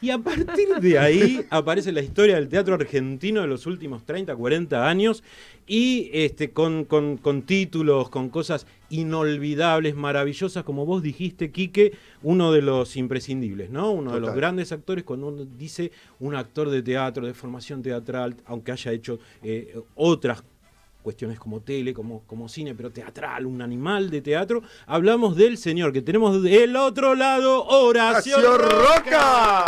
Y a partir de ahí aparece la historia del teatro argentino de los últimos 30, 40 años y con títulos, con cosas inolvidables, maravillosas, como vos dijiste, Quique, uno de los imprescindibles, ¿no? Uno de los grandes actores, cuando uno dice un actor de teatro, de formación teatral, aunque haya hecho otras cuestiones como tele, como cine, pero teatral, un animal de teatro, hablamos del señor que tenemos del otro lado, Horacio Roca.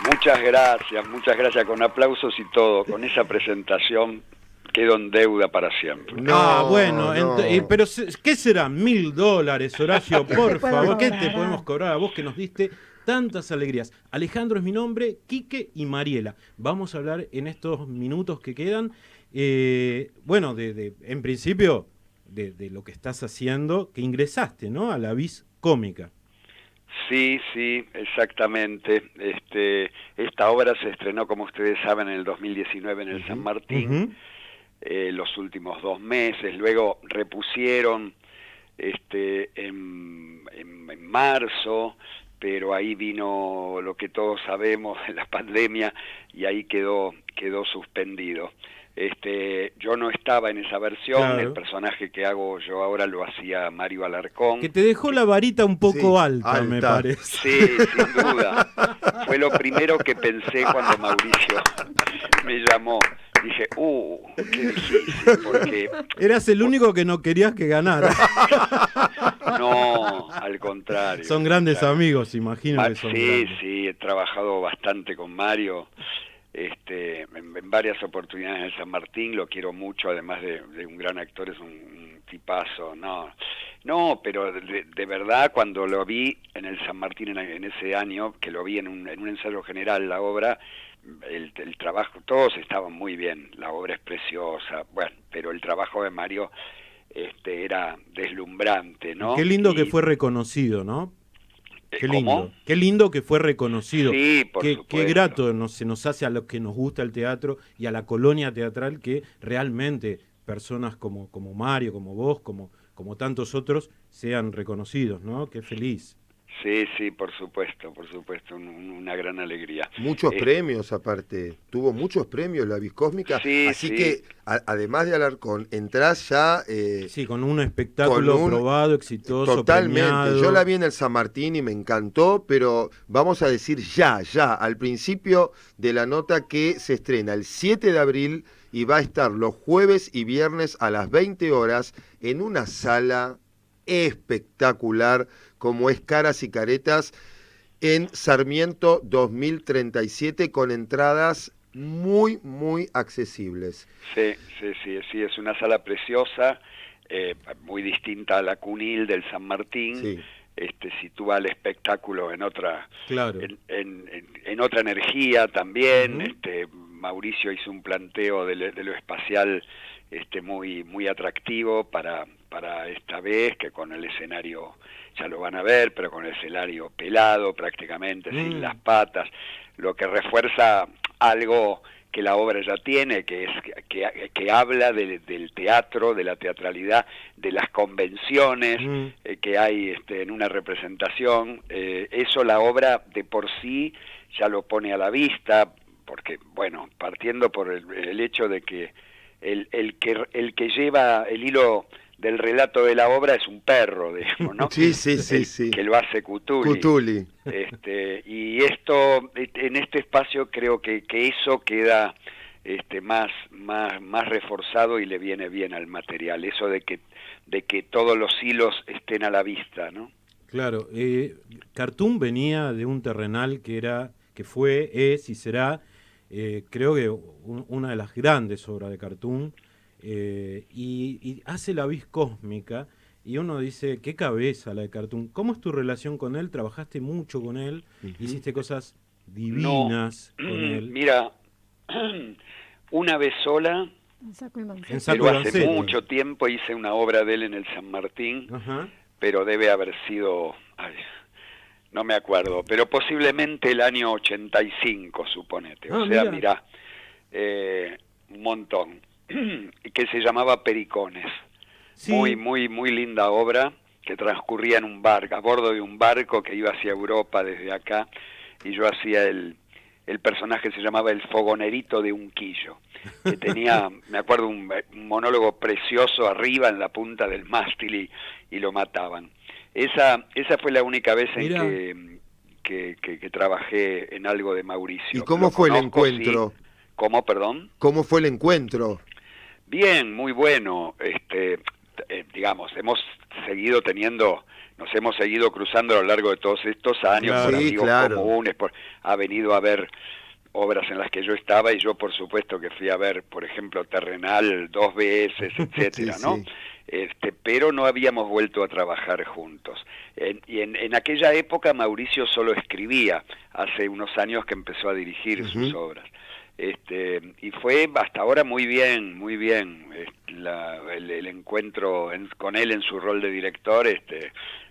Muchas gracias, con aplausos y todo, con esa presentación quedo en deuda para siempre. Bueno, pero ¿qué será? $1.000, Horacio, por favor, ¿qué te podemos cobrar a vos que nos diste tantas alegrías? Alejandro es mi nombre, Quique y Mariela. Vamos a hablar en estos minutos que quedan, en principio, de lo que estás haciendo, que ingresaste, ¿no? A la Vis Cómica. Sí, exactamente. Esta obra se estrenó, como ustedes saben, en el 2019 en el San Martín, los últimos 2 meses. Luego repusieron en marzo, pero ahí vino lo que todos sabemos, la pandemia, y ahí quedó suspendido. Yo no estaba en esa versión, claro. El personaje que hago yo ahora lo hacía Mario Alarcón. Que te dejó la varita un poco alta, me parece. Sí, sin duda. Fue lo primero que pensé cuando Mauricio me llamó. Dije, qué difícil, porque... Eras el único que no querías que ganara. No, al contrario. Son grandes amigos, imagino que son grandes. Sí, he trabajado bastante con Mario. En varias oportunidades en el San Martín, lo quiero mucho, además de un gran actor, es un tipazo. No, pero de verdad, cuando lo vi en el San Martín en ese año, que lo vi en un ensayo general, la obra, el trabajo, todos estaban muy bien, la obra es preciosa, bueno, pero el trabajo de Mario era deslumbrante, ¿no? Qué lindo que fue reconocido, ¿no? Qué lindo. ¿Cómo? Qué lindo que fue reconocido. Sí, por supuesto. Qué grato se nos hace a los que nos gusta el teatro y a la colonia teatral que realmente personas como Mario, como vos, como tantos otros sean reconocidos, ¿no? Qué feliz. Sí, por supuesto, una gran alegría. Muchos premios aparte, tuvo muchos premios la Vis Cósmica, así que además de Alarcón, entrás ya... con un espectáculo probado, exitoso, totalmente. Premiado. Yo la vi en el San Martín y me encantó, pero vamos a decir ya, al principio de la nota que se estrena el 7 de abril y va a estar los jueves y viernes a las 20 horas en una sala espectacular como es Caras y Caretas en Sarmiento 2037 con entradas muy, muy accesibles. Sí, es una sala preciosa, muy distinta a la Cunil del San Martín. Sí. Sitúa el espectáculo en otra, claro. en otra energía también. Mauricio hizo un planteo de lo espacial muy atractivo para esta vez, que con el escenario ya lo van a ver, pero con el escenario pelado prácticamente, sin las patas, lo que refuerza algo que la obra ya tiene, que es que habla del teatro, de la teatralidad, de las convenciones que hay en una representación. Eso la obra de por sí ya lo pone a la vista, porque, bueno, partiendo por el hecho de que el que lleva el hilo del relato de la obra es un perro, digamos, ¿no? Sí. Que lo hace Cutuli. Y esto, en este espacio creo que eso queda más reforzado y le viene bien al material, eso de que todos los hilos estén a la vista, ¿no? Claro, Cartoon venía de un terrenal que fue, es y será, creo que una de las grandes obras de Cartoon, y hace la Vis Cósmica y uno dice, qué cabeza la de Cartoon. ¿Cómo es tu relación con él? ¿Trabajaste mucho con él? ¿Hiciste cosas divinas con él? Mira, una vez sola, pero hace mucho tiempo hice una obra de él en el San Martín. Ajá. Pero debe haber sido, no me acuerdo, pero posiblemente el año 85, suponete. O sea, mirá, un montón. Que se llamaba Pericones. Sí. Muy linda obra, que transcurría en un barco, a bordo de un barco que iba hacia Europa desde acá, y yo hacía el personaje, se llamaba el fogonerito de Unquillo, que tenía, me acuerdo, un monólogo precioso arriba en la punta del mástil y lo mataban. Esa fue la única vez en que trabajé en algo de Mauricio. ¿Y cómo fue el encuentro? Sí. ¿Cómo, perdón? ¿Cómo fue el encuentro? Bien, muy bueno. Digamos, nos hemos seguido cruzando a lo largo de todos estos años, Claro, por sí, amigos claro. comunes, ha venido a ver obras en las que yo estaba, y yo por supuesto que fui a ver, por ejemplo, Terrenal 2 veces, etcétera, Sí, ¿no? sí. Pero no habíamos vuelto a trabajar juntos. En aquella época Mauricio solo escribía, hace unos años que empezó a dirigir sus obras. Y fue hasta ahora muy bien el encuentro con él en su rol de director,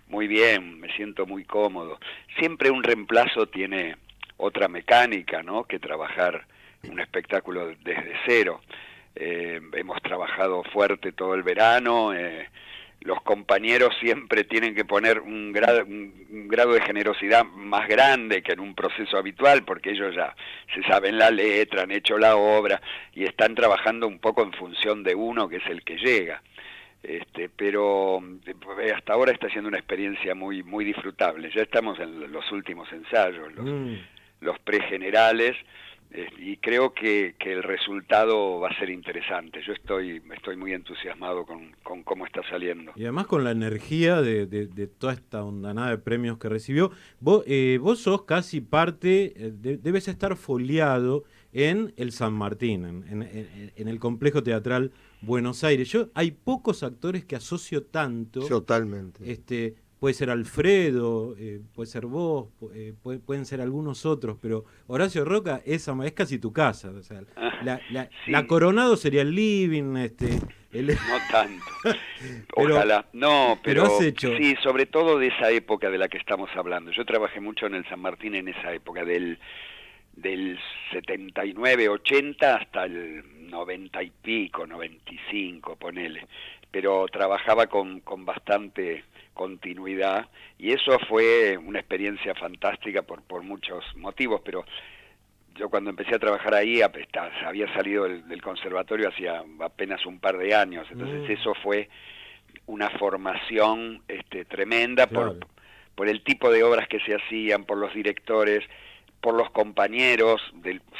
muy bien, me siento muy cómodo. Siempre un reemplazo tiene otra mecánica, ¿no?, que trabajar un espectáculo desde cero. Hemos trabajado fuerte todo el verano, los compañeros siempre tienen que poner un grado de generosidad más grande que en un proceso habitual, porque ellos ya se saben la letra, han hecho la obra y están trabajando un poco en función de uno, que es el que llega. Pero hasta ahora está siendo una experiencia muy muy disfrutable. Ya estamos en los últimos ensayos, los pregenerales, y creo que el resultado va a ser interesante. Yo estoy muy entusiasmado con cómo está saliendo. Y además con la energía de toda esta ondanada de premios que recibió. Vos sos casi parte, debes estar foliado en el San Martín, en el Complejo Teatral Buenos Aires. Hay pocos actores que asocio tanto. Totalmente. Puede ser Alfredo, puede ser vos, pueden ser algunos otros, pero Horacio Roca es casi tu casa. O sea, sí. la Coronado sería el living, No tanto. Pero, ojalá. No, pero has hecho. Sí, sobre todo de esa época de la que estamos hablando. Yo trabajé mucho en el San Martín en esa época, del 79, 80 hasta el 90 y pico, 95, ponele. Pero trabajaba con bastante continuidad, y eso fue una experiencia fantástica por muchos motivos, pero yo cuando empecé a trabajar ahí había salido del conservatorio hacía apenas un par de años, entonces eso fue una formación tremenda, claro, por el tipo de obras que se hacían, por los directores, por los compañeros,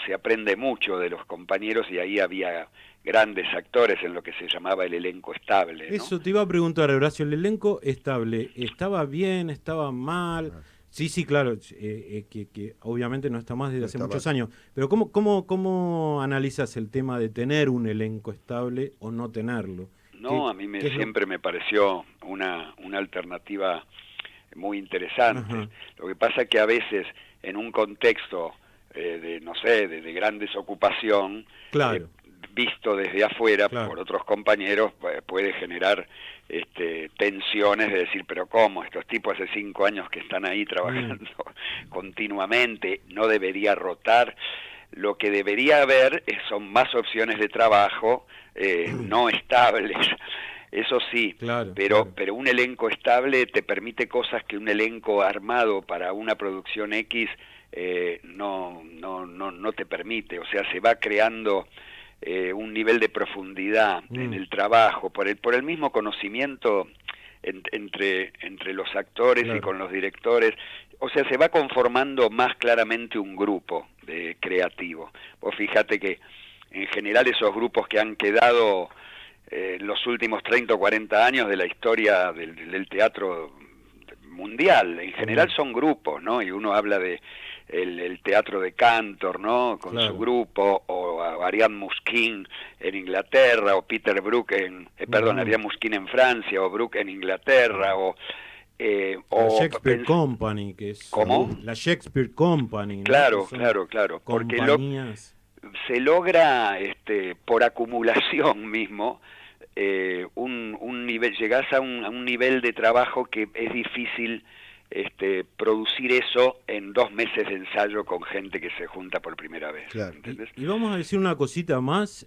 se aprende mucho de los compañeros, y ahí había grandes actores en lo que se llamaba el elenco estable, ¿no? Eso te iba a preguntar, Horacio, el elenco estable, ¿estaba bien, estaba mal? Sí, claro, que obviamente no está más desde hace muchos años, pero ¿cómo analizas el tema de tener un elenco estable o no tenerlo? No, a mí siempre me pareció una alternativa muy interesante. Ajá. Lo que pasa es que a veces en un contexto de gran desocupación, claro, visto desde afuera, claro, por otros compañeros, puede generar tensiones de decir, pero ¿cómo? Estos tipos hace 5 años que están ahí trabajando continuamente, no debería rotar. Lo que debería haber son más opciones de trabajo no estables. Eso sí, claro, pero un elenco estable te permite cosas que un elenco armado para una producción X no te permite. O sea, se va creando un nivel de profundidad en el trabajo por el mismo conocimiento entre los actores, claro, y con los directores. O sea, se va conformando más claramente un grupo creativo. Vos fíjate que en general esos grupos que han quedado los últimos 30 o 40 años de la historia del teatro mundial, en general son grupos, ¿no? Y uno habla de el teatro de Cantor, ¿no?, con claro, su grupo, o Ariane Muskin en Inglaterra, o Peter Brook Ariane Muskin en Francia, o Brook en Inglaterra, o la Shakespeare Company, que es... ¿Cómo? La Shakespeare Company, ¿no? Claro, claro, porque se logra por acumulación mismo un nivel, llegás a un nivel de trabajo que es difícil producir eso en 2 meses de ensayo con gente que se junta por primera vez. Claro. Y vamos a decir una cosita más,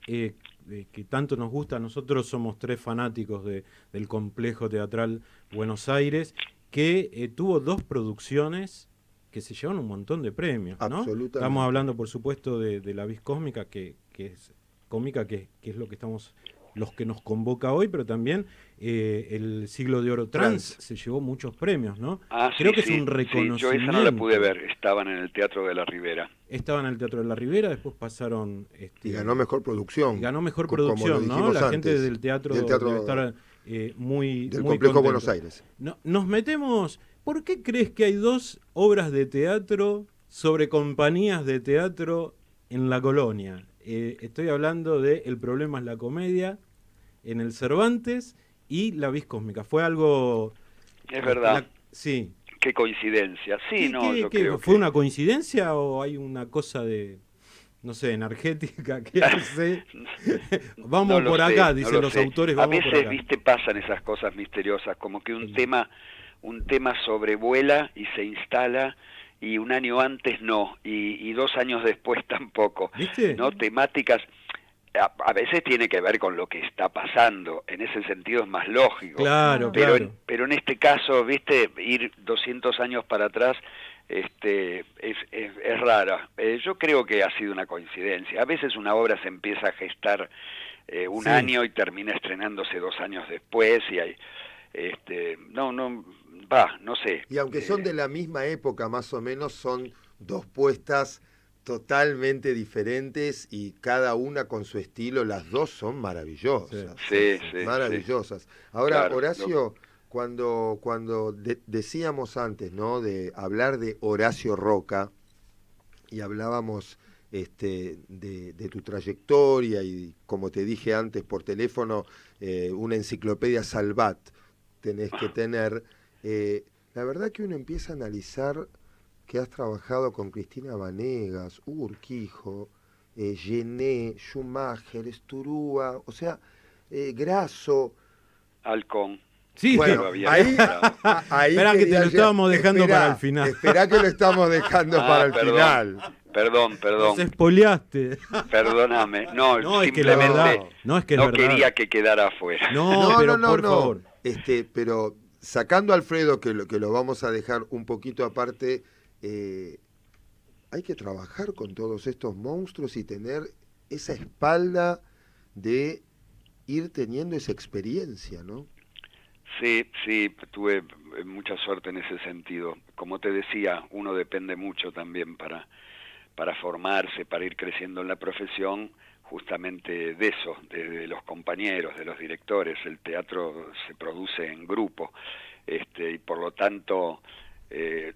que tanto nos gusta. Nosotros somos 3 fanáticos del Complejo Teatral Buenos Aires, que tuvo 2 producciones que se llevan un montón de premios, ¿no? Absolutamente. Estamos hablando, por supuesto, de La Vis Cósmica, que es cómica, que es lo que estamos, los que nos convoca hoy, pero también el Siglo de Oro Trans se llevó muchos premios, ¿no? Creo que es un reconocimiento. Sí, yo esa no la pude ver, estaban en el Teatro de la Ribera. Estaban en el Teatro de la Ribera, después pasaron... y ganó Mejor Producción. Y ganó Mejor Producción, ¿no? La gente del teatro debe estar muy del muy Complejo contento. Buenos Aires. No, nos metemos... ¿Por qué crees que hay 2 obras de teatro sobre compañías de teatro en la colonia? Estoy hablando de El problema es la comedia en el Cervantes y La Vis Cósmica. Fue algo... Es verdad. Sí. Qué coincidencia. Sí, yo creo ¿Fue que... una coincidencia o hay una cosa de, no sé, energética que hace? Vamos por acá, dicen los autores, vamos por acá. A veces, viste, pasan esas cosas misteriosas, como que un tema sobrevuela y se instala, y un año antes no, y 2 años después tampoco. ¿Viste? ¿No? Temáticas, a veces tiene que ver con lo que está pasando, en ese sentido es más lógico. Claro, pero en este caso, viste, ir 200 años para atrás es rara. Yo creo que ha sido una coincidencia. A veces una obra se empieza a gestar un año y termina estrenándose 2 años después, y hay... no sé. Y aunque son de la misma época más o menos, son 2 puestas totalmente diferentes y cada una con su estilo. Las 2 son maravillosas. Sí, maravillosas. Sí. Ahora, Claro, Horacio, cuando decíamos antes, ¿no?, de hablar de Horacio Roca, y hablábamos de tu trayectoria, y como te dije antes por teléfono, una enciclopedia Salvat tenés que tener. La verdad que uno empieza a analizar que has trabajado con Cristina Vanegas, Hugo Urquijo, Gené, Schumacher, Esturúa, o sea, Grasso, Halcón. Sí, bueno, ahí esperá que te lo estábamos dejando para el final. Esperá que lo estamos dejando para el final. Perdón. Nos espoleaste. Perdóname. No, es que la verdad, no quería que quedara afuera. No, por favor. Pero sacando a Alfredo, que lo vamos a dejar un poquito aparte, hay que trabajar con todos estos monstruos y tener esa espalda de ir teniendo esa experiencia, ¿no? Sí, tuve mucha suerte en ese sentido. Como te decía, uno depende mucho también para formarse, para ir creciendo en la profesión, justamente de eso, de los compañeros, de los directores. El teatro se produce en grupo, y por lo tanto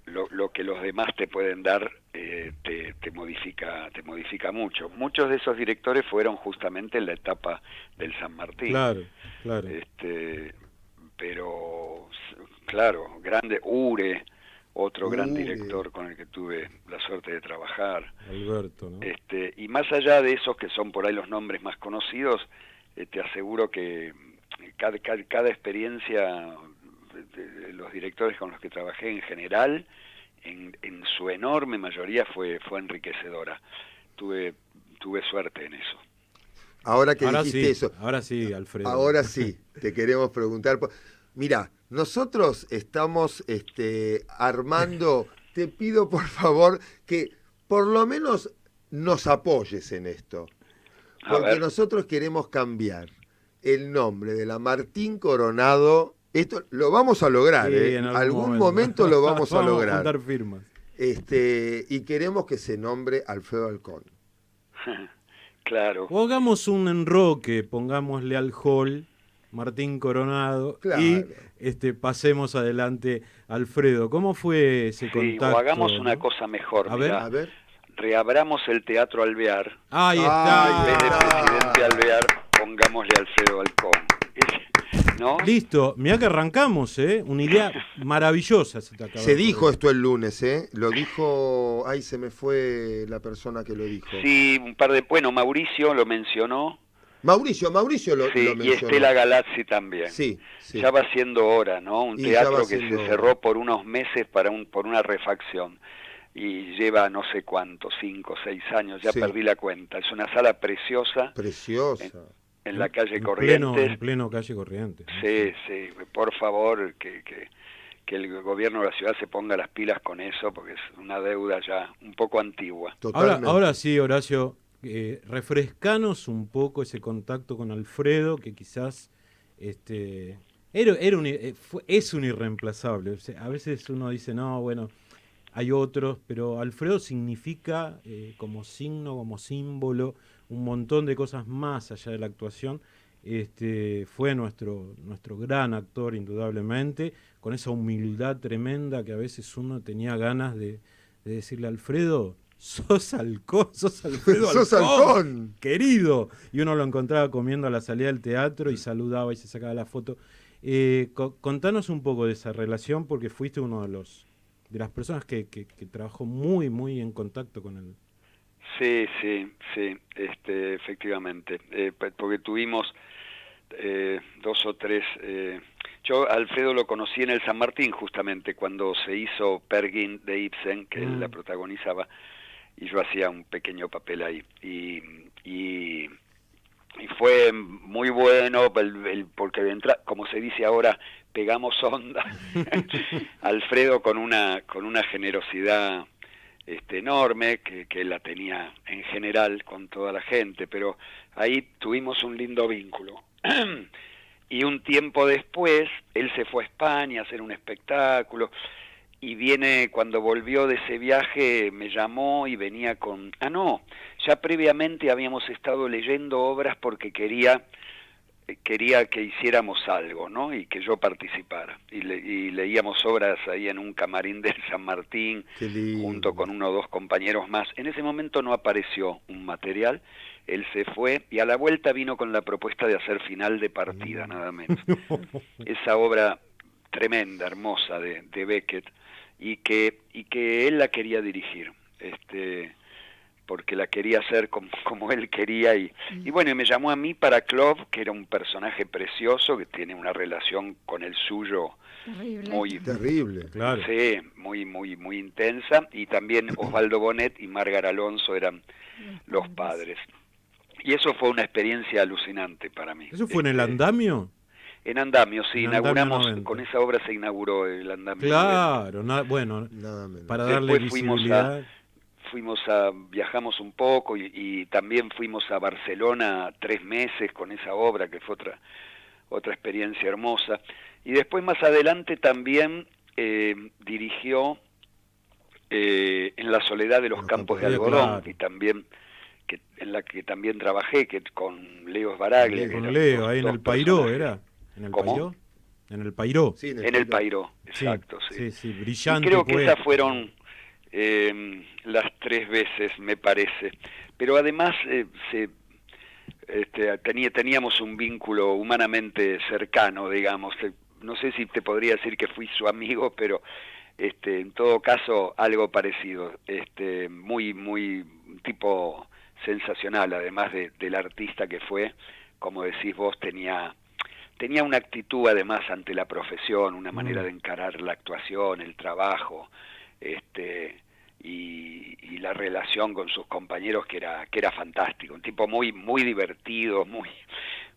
lo que los demás te pueden dar te modifica mucho. Muchos de esos directores fueron justamente en la etapa del San Martín. Claro. Pero claro, grande Ure, otro gran director con el que tuve la suerte de trabajar. Alberto, ¿no? Y más allá de esos que son por ahí los nombres más conocidos, te aseguro que cada experiencia de los directores con los que trabajé en general, en su enorme mayoría fue enriquecedora. Tuve suerte en eso. Ahora que dijiste eso. Ahora sí, Alfredo. Ahora sí, te queremos preguntar. Mira, nosotros estamos armando, te pido por favor que por lo menos nos apoyes en esto. Porque nosotros queremos cambiar el nombre de la Martín Coronado. Esto lo vamos a lograr, sí, en algún momento lo vamos a lograr. Vamos a juntar firmas. Y queremos que se nombre Alfredo Halcón. Claro. O hagamos un enroque, pongámosle al hall Martín Coronado, claro, y pasemos adelante, Alfredo. ¿Cómo fue ese contacto? O hagamos una cosa mejor. A ver. Reabramos el Teatro Alvear. Ahí está. En vez de Presidente Alvear, pongámosle Alfredo Halcón. ¿No? Listo, mirá que arrancamos, una idea maravillosa. Se dijo esto el lunes, lo dijo, se me fue la persona que lo dijo. Sí, bueno, Mauricio lo mencionó. Mauricio lo mencionó. Y Estela Galazzi también. Sí. Ya va siendo hora, ¿no? Un teatro que se cerró por unos meses por una refacción. Y lleva no sé cuánto, 5 o 6 años, ya perdí la cuenta. Es una sala preciosa. Preciosa. en la calle Corrientes. En pleno calle Corrientes. Sí, sí, por favor, que el gobierno de la ciudad se ponga las pilas con eso, porque es una deuda ya un poco antigua. Ahora sí, Horacio, refrescanos un poco ese contacto con Alfredo, que quizás es un irreemplazable. O sea, a veces uno dice, no, bueno, hay otros, pero Alfredo significa como signo, como símbolo, un montón de cosas más allá de la actuación. Fue nuestro gran actor, indudablemente, con esa humildad tremenda que a veces uno tenía ganas de decirle: Alfredo, sos Alfredo ¡Sos Halcón! Querido. Y uno lo encontraba comiendo a la salida del teatro y saludaba y se sacaba la foto. Contanos un poco de esa relación, porque fuiste uno de las personas que trabajó muy, muy en contacto con él. Sí, efectivamente, porque tuvimos 2 o 3... yo a Alfredo lo conocí en el San Martín, justamente, cuando se hizo Peer Gynt de Ibsen, que él la protagonizaba, y yo hacía un pequeño papel ahí. Y fue muy bueno, porque como se dice ahora, pegamos onda. Alfredo con una generosidad enorme, que él la tenía en general con toda la gente, pero ahí tuvimos un lindo vínculo. Y un tiempo después, él se fue a España a hacer un espectáculo, y cuando volvió de ese viaje, me llamó y venía con... ya previamente habíamos estado leyendo obras porque quería que hiciéramos algo, ¿no? Y que yo participara. Y leíamos obras ahí en un camarín del San Martín, junto con 1 o 2 compañeros más. En ese momento no apareció un material, él se fue, y a la vuelta vino con la propuesta de hacer Final de partida, nada menos. Esa obra tremenda, hermosa, de Beckett, y que él la quería dirigir. Porque la quería hacer como él quería, y bueno, y me llamó a mí para Clove, que era un personaje precioso, que tiene una relación con el suyo muy terrible, claro. Sí, muy, muy, muy intensa, y también Osvaldo Bonet y Márgara Alonso eran los padres. Y eso fue una experiencia alucinante para mí. ¿Eso fue en el Andamio? En Andamio, sí, inauguramos, con esa obra se inauguró el Andamio. Claro, bueno, para darle después visibilidad. Viajamos un poco y también fuimos a Barcelona 3 meses con esa obra, que fue otra experiencia hermosa. Y después, más adelante, también dirigió En la soledad de los campos de algodón, claro. y también en la que también trabajé, que con Leo Sbaraglia. Con Leo, ahí en el Pairó, ¿era? ¿En el Pairó? En el Pairó. Sí, en el Pairó, exacto, sí. Sí, brillante. Y creo que esas fueron las 3 veces, me parece. Pero además teníamos un vínculo humanamente cercano, digamos. No sé si te podría decir que fui su amigo, pero en todo caso algo parecido. Muy, muy tipo sensacional, además del artista que fue. Como decís vos, tenía una actitud además ante la profesión, una manera de encarar la actuación, el trabajo, y la relación con sus compañeros que era fantástico, un tipo muy, muy divertido,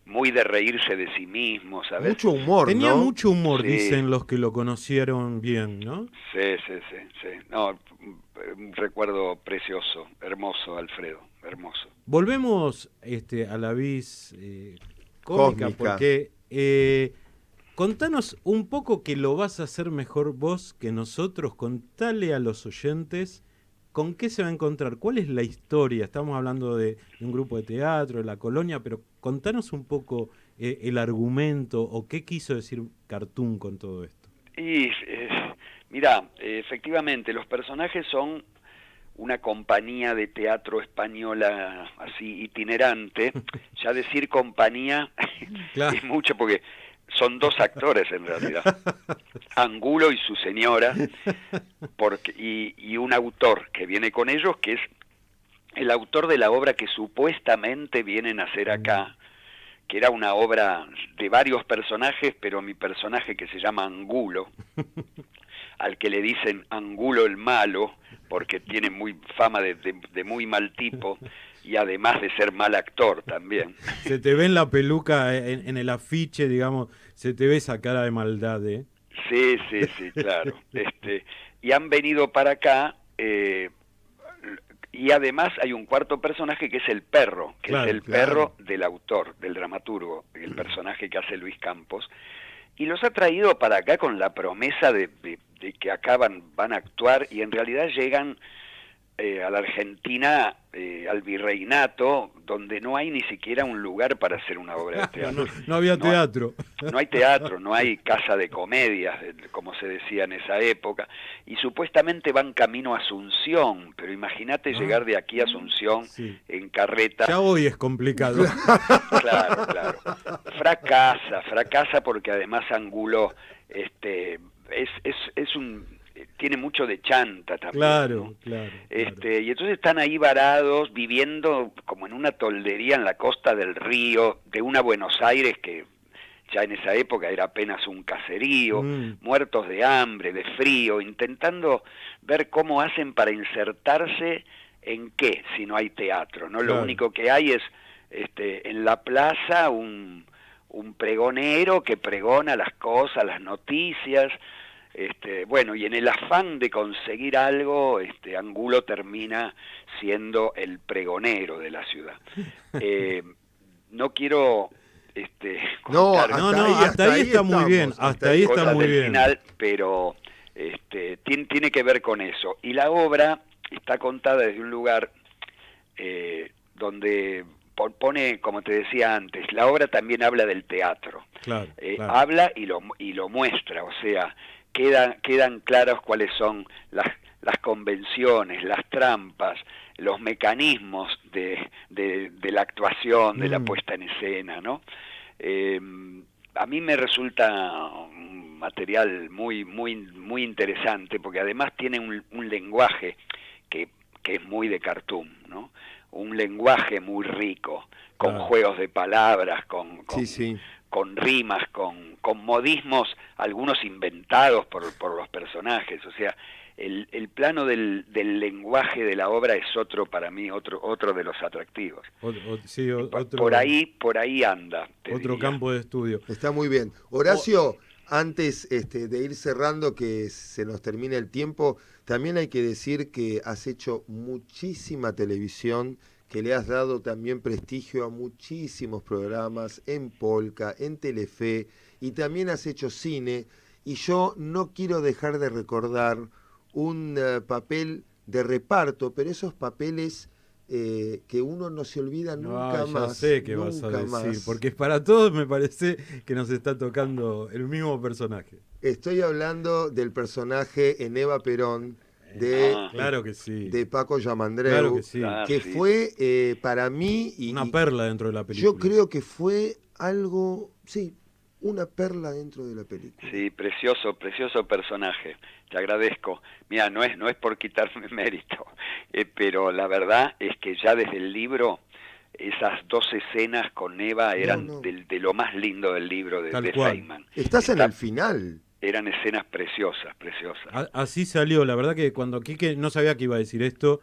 muy de reírse de sí mismo, ¿sabes? Mucho humor, Tenía ¿no? mucho humor, Sí. Dicen los que lo conocieron bien, ¿no? Sí. No, un recuerdo precioso, hermoso, Alfredo, hermoso. Volvemos a la vis cómica, porque contanos un poco, que lo vas a hacer mejor vos que nosotros. Contale a los oyentes con qué se va a encontrar, cuál es la historia. Estamos hablando de un grupo de teatro, de la colonia, pero contanos un poco el argumento, o qué quiso decir Cartoon con todo esto. Y mirá, efectivamente, los personajes son una compañía de teatro española así itinerante. Ya decir compañía Claro. es mucho, porque son 2 actores en realidad, Angulo y su señora, y un autor que viene con ellos, que es el autor de la obra que supuestamente vienen a hacer acá, que era una obra de varios personajes, pero mi personaje, que se llama Angulo, al que le dicen Angulo el malo, porque tiene fama de muy mal tipo, y además de ser mal actor también. Se te ve en la peluca, en el afiche, digamos, se te ve esa cara de maldad, ¿eh? Sí, claro. Y han venido para acá, y además hay un cuarto personaje que es el perro, que Claro, es el perro del autor, del dramaturgo, el personaje que hace Luis Campos, y los ha traído para acá con la promesa de que acá van a actuar, y en realidad llegan a la Argentina, al virreinato, donde no hay ni siquiera un lugar para hacer una obra de teatro. No había teatro. No hay teatro, no hay casa de comedias, como se decía en esa época, y supuestamente van camino a Asunción, pero imagínate llegar de aquí a Asunción en carreta. Ya hoy es complicado. Claro. Fracasa porque además Angulo tiene mucho de chanta también. Claro. Y entonces están ahí varados, viviendo como en una toldería en la costa del río, de una Buenos Aires que ya en esa época era apenas un caserío, muertos de hambre, de frío, intentando ver cómo hacen para insertarse en qué, si no hay teatro, ¿no? Lo único que hay es en la plaza un pregonero que pregona las cosas, las noticias. Bueno, y en el afán de conseguir algo, Angulo termina siendo el pregonero de la ciudad. No quiero contar hasta ahí está muy bien, hasta ahí está muy bien. Final, pero tiene que ver con eso. Y la obra está contada desde un lugar donde pone, como te decía antes, la obra también habla del teatro. Claro. Habla y lo muestra, o sea, quedan claros cuáles son las convenciones, las trampas, los mecanismos de la actuación, de la puesta en escena, ¿no? A mí me resulta un material muy interesante, porque además tiene un lenguaje que es muy de cartoon, ¿no? Un lenguaje muy rico, con juegos de palabras, con rimas, con modismos, algunos inventados por los personajes. O sea, el plano del lenguaje de la obra es otro, para mí, otro de los atractivos. Por ahí anda. Otro campo de estudio. Está muy bien. Horacio, antes de ir cerrando, que se nos termine el tiempo, también hay que decir que has hecho muchísima televisión, que le has dado también prestigio a muchísimos programas en Polka, en Telefe, y también has hecho cine, y yo no quiero dejar de recordar un papel de reparto, pero esos papeles que uno no se olvida nunca más. Ya sé qué vas a decir, porque para todos me parece que nos está tocando el mismo personaje. Estoy hablando del personaje en Eva Perón, claro que sí, de Paco Yamandreu, claro que sí, que fue para mí una perla dentro de la película. Yo creo que fue algo, una perla dentro de la película. Sí, precioso personaje. Te agradezco. Mira, no es por quitarme mérito, pero la verdad es que ya desde el libro esas 2 escenas con Eva eran de lo más lindo del libro de Feynman. Estás en el final. Eran escenas preciosas. Así salió, la verdad que cuando Quique no sabía que iba a decir esto,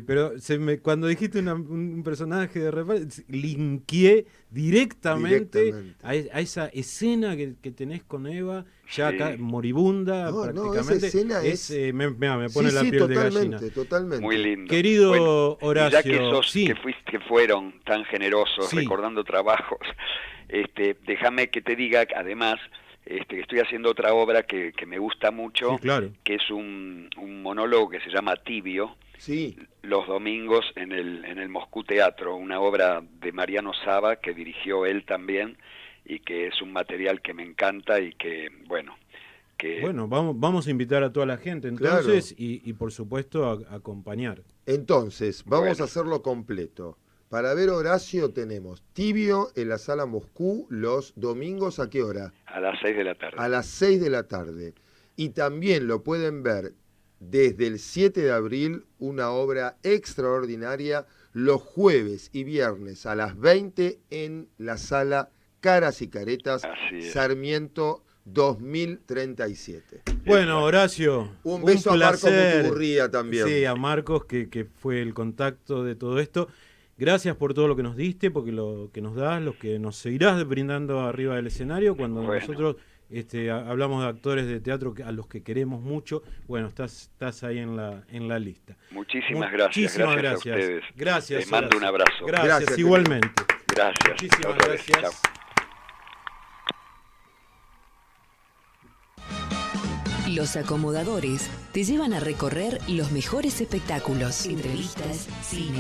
pero cuando dijiste un personaje de reparto, linkeé directamente. A esa escena que tenés con Eva, ya acá moribunda prácticamente. Esa escena me pone la piel de gallina. Totalmente. Muy lindo. Querido Horacio, que fueron tan generosos recordando trabajos, déjame que te diga que además que estoy haciendo otra obra que me gusta mucho, que es un monólogo que se llama Tibio, los domingos en el Moscú Teatro, una obra de Mariano Saba que dirigió él también, y que es un material que me encanta y que, bueno, vamos a invitar a toda la gente entonces, y por supuesto a acompañar. Entonces, vamos a hacerlo completo. Para ver Horacio tenemos Tibio en la Sala Moscú los domingos, ¿a qué hora? A las 6 de la tarde. A las 6 de la tarde. Y también lo pueden ver desde el 7 de abril, una obra extraordinaria, los jueves y viernes a las 20 en la Sala Caras y Caretas, Sarmiento 2037. Bueno, Horacio, un beso a Marcos Muturría también. Sí, a Marcos, que fue el contacto de todo esto. Gracias por todo lo que nos diste, porque lo que nos das, lo que nos seguirás brindando arriba del escenario. Cuando nosotros hablamos de actores de teatro a los que queremos mucho, bueno, estás ahí en la lista. Muchísimas gracias. Gracias a ustedes. Gracias. Les mando un abrazo. Gracias igualmente. Gracias. Muchísimas gracias. Chao. Los Acomodadores te llevan a recorrer los mejores espectáculos, entrevistas, cine.